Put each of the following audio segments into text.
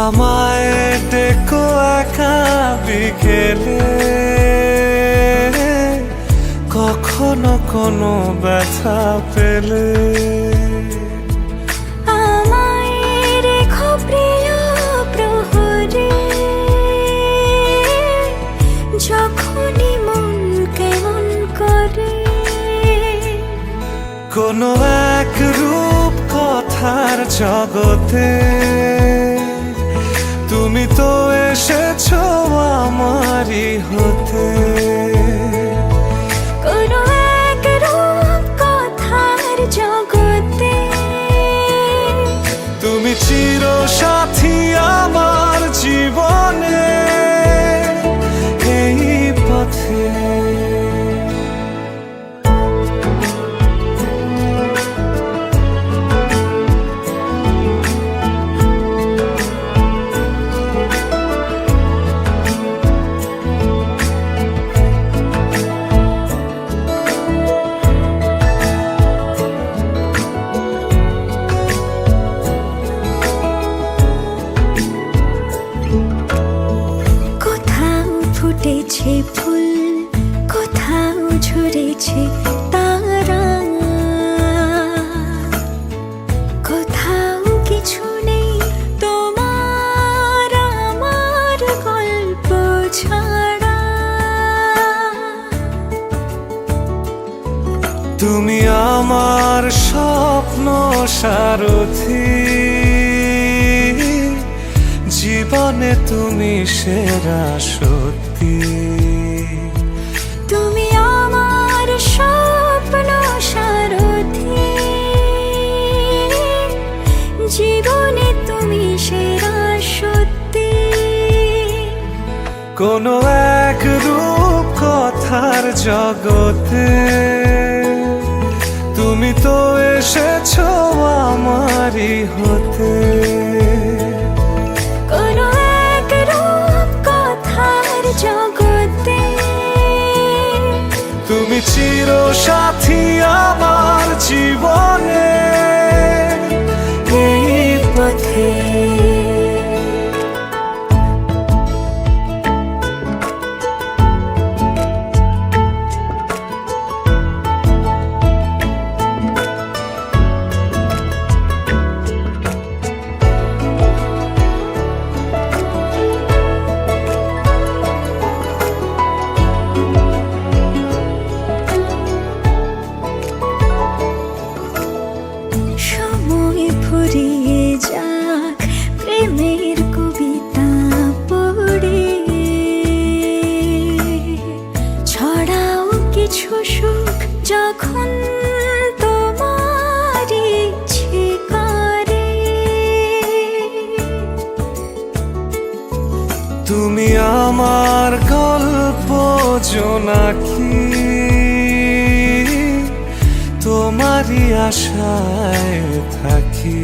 আমায় ডেকো একা বিকেলে, কখনো কোনো ব্যথা পেলে। আমায় রেখো প্রিয় প্রহরে, যখনই মন কেমন করে। কোনো এক রূপ কথার জগতে তুমি তো এসেছো আমারই হতে। কোনো এক রূপ কথার জগতে তুমি চির সাথী আমার জীবনে, এই পথে। ফুটেছে ফুল, কোথাও ঝরেছে তারা, কোথাও কিছু নেই তোমার আমার গল্প ছাড়া। তুমি আমার স্বপ্ন সারথি, জীবনে তুমি সেরা সত্যি। তুমি আমার স্বপ্ন সারথি, জীবনে তুমি সেরা সত্যি। কোনো এক রূপ কথার জগতে তুমি তো এসেছো আমারই হতে। কোনো এক রূপ কথার জগতে তুমি চির সাথী আমার জীবনে, এই পথে। সময় ফুরিয়ে যাক প্রেমের কবিতা পড়ে, ছড়াও কিছু সুখ যখন তোমার ইচ্ছে করে। তুমি আমার গল্প জোনাকি, তোমারই আশায় থাকি।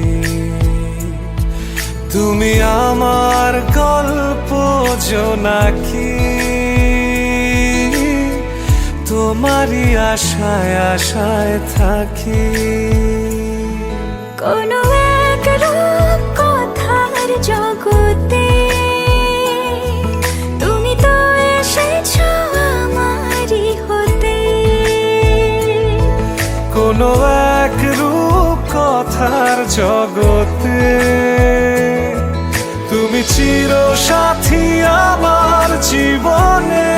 তুমি আমার গল্প জোনাকি, তোমারই আশায় আশায় থাকি। কোনো এক রূপ কথার জগতে তুমি তো এসেছো আমারই হতে। কোনো এক রূপ কথার জগতে তুমি চির সাথী আমার জীবনে।